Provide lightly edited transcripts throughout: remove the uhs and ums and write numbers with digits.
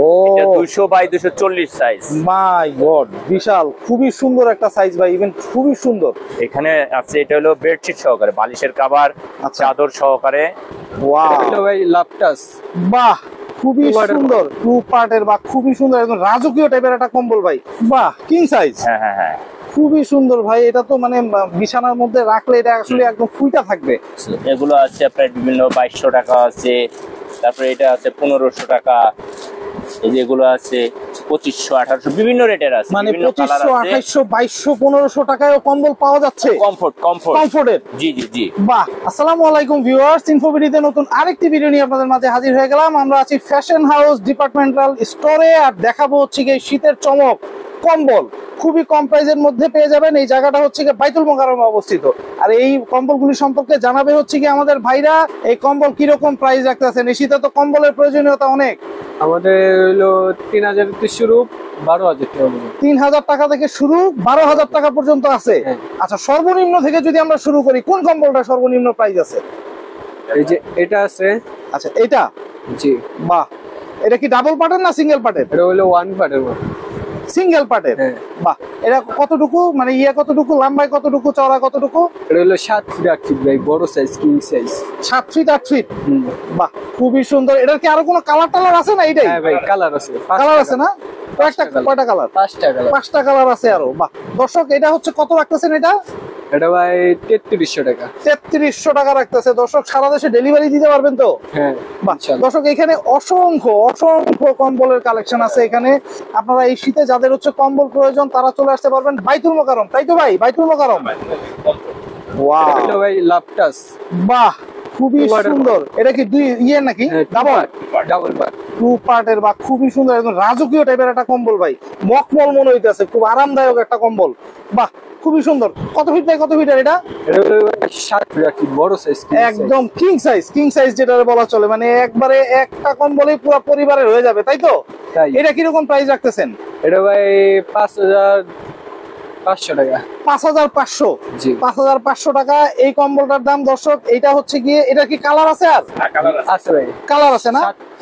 ও এটা 200 by 240 size. My god, বিশাল, খুবই সুন্দর একটা সাইজ ভাই, ইভেন খুবই সুন্দর। এখানে আছে এটা হলো বেডশিট সহকারে, বালিশের কভার, আচ্ছা। চাদর সহকারে। ওয়াও এটা ভাই লাপটাস। বাহ, খুবই সুন্দর, টু পার্টের বা খুবই সুন্দর, একদম রাজকীয় টাইপের একটা কম্বল ভাই। বাহ, কিং সাইজ। হ্যাঁ হ্যাঁ হ্যাঁ, খুবই সুন্দর ভাই, এটা তো মানে বিছানার মধ্যে রাখলে এটা আসলে একদম ফুইটা থাকবে। এগুলো আছে আপনার বিভিন্ন 2200 টাকা আছে, তারপরে এটা আছে 1500 টাকা, এই যে এগুলো আছে 2500 1800 বিভিন্ন রেটের আছে, মানে বিভিন্ন কালার 2500 আছে। 2800 2200 1500 টাকায়ও কম্বল পাওয়া যাচ্ছে, কমফোর্টের। জি জি জি। বাহ, আসসালামু আলাইকুম ভিউয়ার্স, ইনফোভিডিতে নতুন আরেকটি ভিডিও নিয়ে আপনাদের মাঝে হাজির হয়ে গেলাম। আমরা আছি ফ্যাশন হাউস ডিপার্টমেন্টাল স্টোরে, আর দেখাবো হচ্ছে কি শীতের চমক কম্বল, খুবই কম প্রাইজের মধ্যে পেয়ে যাবেন। এই জায়গাটা হচ্ছে কি বাইতুল মোকাররমে অবস্থিত। আর এই কম্বলগুলি সম্পর্কে জানাবে হচ্ছে কি আমাদের ভাইরা, এই কম্বল কিরকম প্রাইস রাখতেছেন। এই শীতে তো কম্বলের প্রয়োজনীয়তা অনেক। আমাদের হলো 3000 থেকে শুরু, 12000 টাকা পর্যন্ত। 3000 টাকা থেকে শুরু, 12000 টাকা পর্যন্ত আছে। হ্যাঁ। আচ্ছা, সর্বনিম্ন থেকে যদি আমরা শুরু করি, কোন কম্বলটা সর্বনিম্ন প্রাইস আছে? এই যে এটা আছে। আচ্ছা, এটা। জি। বাহ, এটা কি ডাবল পার্টের না সিঙ্গেল পার্টের? এটা হলো ওয়ান পার্টের মতো। সিঙ্গেল পার্টের। হ্যাঁ। বাহ, এটা কতটুকু, মানে কতটুকু লম্বায়, কতটুকু চওড়া, কতটুকু? এটা হলো 7 ফিট 8 ফিট ভাই, বড় size, king size. 7 feet 8 feet. বাহ, খুবই সুন্দর। এটার কি আরো কোনো কালার টালার আছে না? এটাই হ্যাঁ ভাই, কালার আছে, কালার আছে না? কয়টা কালার? 5টা কালার। 5টা কালার আছে আরো। বাহ, দর্শক এটা হচ্ছে কত রাখতেছেন এটা? এটা ভাই 3300 টাকা। 3300 টাকা রাখতেছে। দর্শক সারা দেশে ডেলিভারি দিতে পারবেন তো? হ্যাঁ বাহ, ইনশাআল্লাহ। দর্শক এখানে অসংখ্য অসংখ্য কম্বলের কালেকশন আছে এখানে। আপনারা এই শীতে যাদের হচ্ছে কম্বল প্রয়োজন তারা চলে আসতে পারবেন বাইতুল মোকাররম, তাই তো ভাই? বাইতুল মোকাররম। ওয়াও, এটা হলো ভাই লাপটাস। বাহ, খুবই সুন্দর। এটা কি দুই নাকি ডাবল পার্ট। টু পার্টের বা খুবই সুন্দর, একদম রাজকীয় টাইপের একটা কম্বল ভাই, মখমল মনে হইতেছে, খুব আরামদায়ক একটা কম্বল। বাহ, খুবই সুন্দর। কত ফিট বাই কত ফিটের এটা? এটা হলো 7 ফিট 8 ফিট, বড় সাইজ, একদম কিং সাইজ। কিং সাইজ যেটা বলা চলে, মানে একবারে একটা কম্বলেই পুরো পরিবারের হয়ে যাবে, তাই তো? তাই। এটা কিরকম প্রাইস রাখতেছেন? এটা ভাই 5500 টাকা। 5500। জি। 5500 টাকা এই কম্বলটার দাম। দর্শক এইটা হচ্ছে গিয়ে, এটা কি কালার আছে? আর আছে ভাই, কালার আছে না?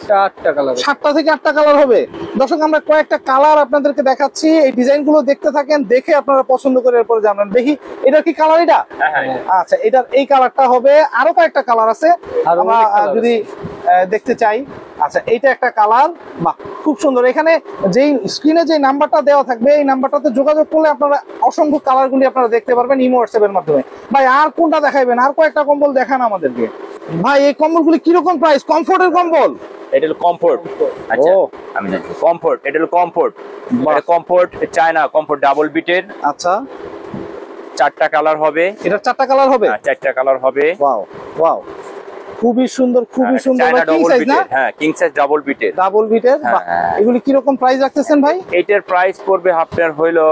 7টা কালার। 7টা থেকে 8টা কালার হবে। দর্শক আমরা কয়েকটা কালার আপনাদেরকে দেখাচ্ছি, এই ডিজাইন গুলো দেখতে থাকেন, দেখে আপনারা পছন্দ করে এরপরে জানবেন। দেখি এটা কি কালার? এটা আচ্ছা, এটার এই কালারটা হবে। আরো কয়েকটা কালার আছে, আরো আমরা অনেক colour যদি দেখতে চাই। আচ্ছা, এইটা একটা কালার। বাহ, খুব সুন্দর। এখানে যেই স্ক্রিনে যে নাম্বারটা দেওয়া থাকবে, এই নাম্বারটাতে যোগাযোগ করলে আপনারা অসংখ্য কালার গুলি আপনারা দেখতে পারবেন ইমো হোয়াটসঅ্যাপ এর মাধ্যমে। ভাই আর কোনটা দেখাইবেন? আর কয়েকটা কম্বল দেখান আমাদেরকে ভাই। এই কম্বলগুলি কিরকম প্রাইস? কমফোর্টের কম্বল? এটা হলো কমফোর্ট। আচ্ছা, ও। আমি জানি কমফোর্ট, এটা হলো কমফোর্ট। বাহ। এটা কমফোর্ট চায়না কমফোর্ট, ডাবল বিটের। আচ্ছা, 4টা কালার হবে। এটা 4টা কালার হবে? 4টা কালার হবে। ওয়াও ওয়াও, খুবই সুন্দর, খুবই সুন্দর। চায়না কিং ডাবল সাইজ না? বিটের, হ্যাঁ কিং সাইজ ডাবল বিটের। ডাবল বিটের। বাহ, হ্যাঁ। এগুলি কিরকম প্রাইস রাখতেছেন ভাই? এইটার প্রাইস পড়বে আপনার হইলো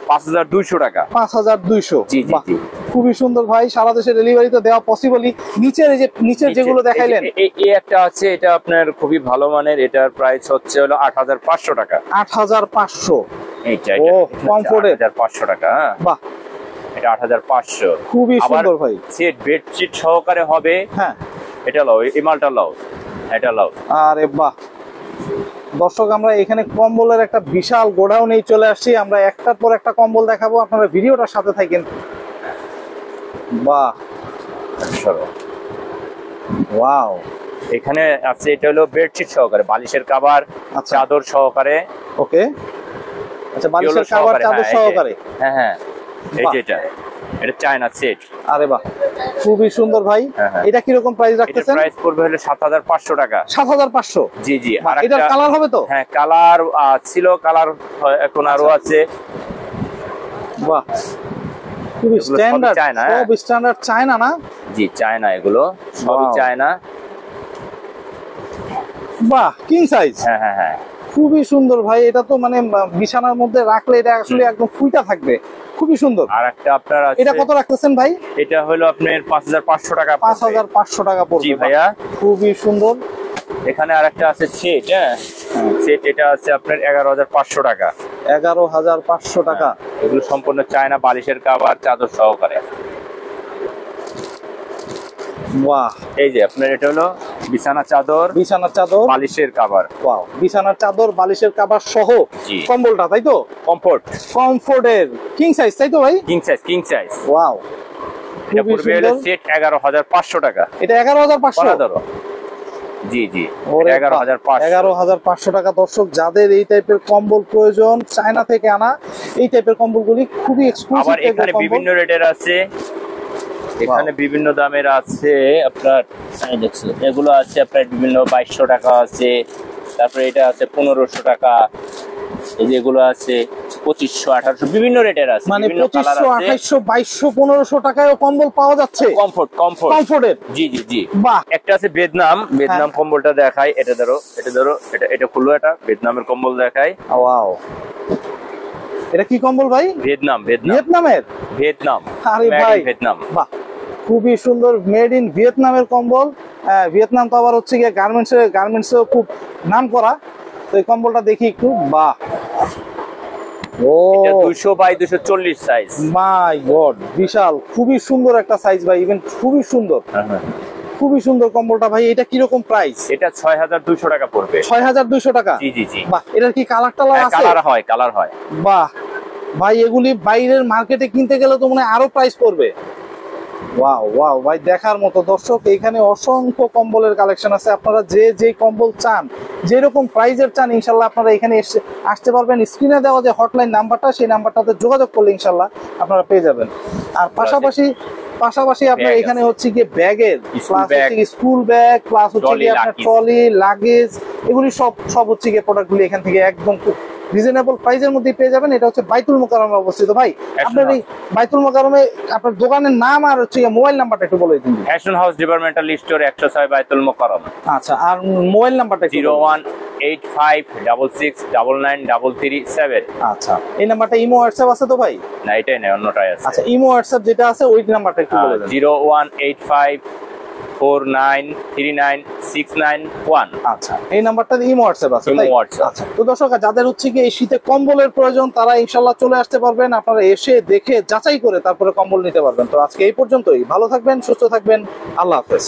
5200 টাকা। 5200। জি জি বাহ, জি। খুবই সুন্দর ভাই, সারা দেশে ডেলিভারি তো দেওয়া পসিবলই। নিচের এই যে নিচের যেগুলো দেখাইলেন, এই একটা আছে, এটা আপনার খুবই ভালো মানের, এটার প্রাইস হচ্ছে হলো 8500 টাকা। 8500। এইটা ও, কমফোর্টের। 8500 টাকা। হ্যাঁ, বাহ, এটা 8500। খুবই সুন্দর ভাই। সেট বেডশিট সহকারে হবে। হ্যাঁ, এটা লাও, এই মালটা লাও, এটা লাও। আরে বাহ, দর্শক আমরা এখানে কম্বলের একটা বিশাল গোডাউনেই চলে আসছি। আমরা একটার পর একটা কম্বল দেখাবো, আপনারা ভিডিওটার সাথে থাকেন। বাহ, সরো। ওয়াও, এখানে আছে এটা হলো বেডশিট সহকারে, বালিশের কভার, আচ্ছা। চাদর সহকারে। ওকে। আচ্ছা, বালিশের এগুলো কভার, সহকারে, চাদর হ্যাঁ, সহকারে। হ্যাঁ হ্যাঁ, এই বাহ। যেটা, এটা চায়না সেট। আরে বাহ, খুবই সুন্দর ভাই। হ্যাঁ, হ্যাঁ। এটা কিরকম প্রাইস এটার রাখতেছেন? প্রাইস পড়বে হলো 7500 টাকা। 7500। জি জি। আর এটার একটা কালার হবে তো? হ্যাঁ, কালার ছিল, কালার এখন আরো আছে। বাহ, খুবই এগুলো সবই স্ট্যান্ডার্ড, চায়না, হ্যাঁ। সব স্ট্যান্ডার্ড চায়না না? জি, চায়না, এগুলো সবই Wow. চায়না। বাহ, কিং সাইজ। হ্যাঁ হ্যাঁ হ্যাঁ, খুবই সুন্দর ভাই, এটা তো মানে বিছানার মধ্যে রাখলে এটা আসলে একদম ফুইটা থাকবে, খুবই সুন্দর। আর একটা আপনার আছে, এটা কত রাখতেছেন ভাই? এটা হলো আপনার 5500 টাকা। 5500 টাকা পড়বে। জি ভাইয়া। খুবই সুন্দর। এখানে আরেকটা আছে সেট। হ্যাঁ, সেট, এটা আছে আপনার 11500 টাকা। 11500 টাকা। এগুলো সম্পূর্ণ চায়না, বালিশের কভার, চাদর সহকারে। বাহ, এই যে আপনার এটা হলো বিছানা চাদর, বিছানার চাদর, বালিশের কভার। ওয়াও, বিছানার চাদর বালিশের কভার সহ জি। কম্বলটা, তাই তো? কমফোর্ট কমফোর্টের কিং সাইজ, তাই তো ভাই? King size, king size. Wow, এটা খুবই পড়বে হলো সুন্দর। সেট 11,500 টাকা। এটা 11,500? পরা ধরো। জি জি, ওরে 11,500। 11,500 টাকা। দর্শক, যাদের এই টাইপের কম্বল প্রয়োজন, চায়না থেকে আনা এই টাইপের কম্বলগুলি খুবই এক্সক্লুসিভ আবার টাইপের এখানে কম্বল। বিভিন্ন রেটের আছে, এখানে বিভিন্ন দামের আছে। আপনার এই দেখছো, এগুলো আছে আপনার বিভিন্ন 2200 টাকা আছে, তারপরে এটা আছে 1500 টাকা, এই যে এগুলো আছে 2500, 1800, বিভিন্ন রেটের আছে, মানে বিভিন্ন কালার 2500, আছে। 2800, 2200, 1500 টাকায়ও কম্বল পাওয়া যাচ্ছে কমফোর্ট, কমফোর্ট। কমফোর্টের। জি জি জি। বাহ, একটা আছে ভিয়েতনাম, ভিয়েতনাম কম্বলটা দেখাই। এটা ধরো, এটা ধরো, এটা খুলো, এটা ভিয়েতনামের কম্বল দেখাই। ওয়াও, এটা কি কম্বল ভাই? ভিয়েতনাম, ভিয়েতনাম, ভিয়েতনামের? ভিয়েতনাম। আরে Made in ভাই, ভিয়েতনাম। বাহ, খুবই সুন্দর, মেড ইন ভিয়েতনামের কম্বল। ভিয়েতনাম তো আবার হচ্ছে গিয়ে গার্মেন্টসেও খুব নাম করা। তো এই কম্বলটা দেখি একটু। বাহ, ও এটা 200 বাই 240 সাইজ। মাই গড, বিশাল, খুবই সুন্দর একটা সাইজ ভাই, ইভেন খুবই সুন্দর, খুবই সুন্দর কম্বলটা ভাই। এটা কিরকম প্রাইস? এটা 6200 টাকা পড়বে। 6200 টাকা? জি জি জি। বাহ, এটার কি কালার টালার আছে? কালার হয়, কালার হয়। বাহ ভাই, এগুলি বাইরের মার্কেটে কিনতে গেলে তো মনে হয় আরো প্রাইস পড়বে। ওয়াও ওয়াও ভাই, দেখার মতো। দর্শক, এখানে অসংখ্য কম্বলের কালেকশন আছে। আপনারা যে কম্বল চান, যেরকম প্রাইজের চান, ইনশাল্লাহ আপনারা এখানে আসতে পারবেন। স্ক্রিনে দেওয়া যে হটলাইন নাম্বারটা, সেই নাম্বারটাতে যোগাযোগ করলে ইনশাল্লাহ আপনারা পেয়ে যাবেন। আর পাশাপাশি আপনার ব্যাগ এখানে আছে। হচ্ছে গিয়ে ব্যাগের school bag, school bag, plus হচ্ছে ট্রলি, গিয়ে আপনার লাগেজ। ট্রলি, লাগেজ, এগুলি সব হচ্ছে গিয়ে প্রোডাক্টগুলি এখান থেকে একদম খুব রিজনেবল প্রাইসের মধ্যে পেয়ে যাবেন। এটা হচ্ছে বাইতুল মোকাররমে অবস্থিত। ভাই, আপনার এই বাইতুল মোকাররমে আপনার দোকানের নাম আর হচ্ছে মোবাইল নাম্বারটা একটু বলে দিন। ফ্যাশন হাউস ডিপার্টমেন্টাল স্টোর 106 বাইতুল মোকাররম। আচ্ছা, আর মোবাইল নাম্বারটা একটু বলুন। 01856663337। আচ্ছা, এই নাম্বারটা ইমো হোয়াটসঅ্যাপ আছে তো ভাই? না, এটাই না, অন্যটাই আছে। আচ্ছা, ইমো হোয়াটসঅ্যাপ যেটা আছে ওই নাম্বারটা একটু বলে দেন। 01854939691। আচ্ছা, এই নাম্বারটা ইমো হোয়াটসঅ্যাপ আছে ইমো তাই? হোয়াটসঅ্যাপ। আচ্ছা, তো দর্শক, যাদের হচ্ছে কি এই শীতে কম্বলের প্রয়োজন, তারা ইনশাআল্লাহ চলে আসতে পারবেন। আপনারা এসে দেখে যাচাই করে তারপরে কম্বল নিতে পারবেন। তো আজকে এই পর্যন্তই। ভালো থাকবেন, সুস্থ থাকবেন, আল্লাহ হাফেজ।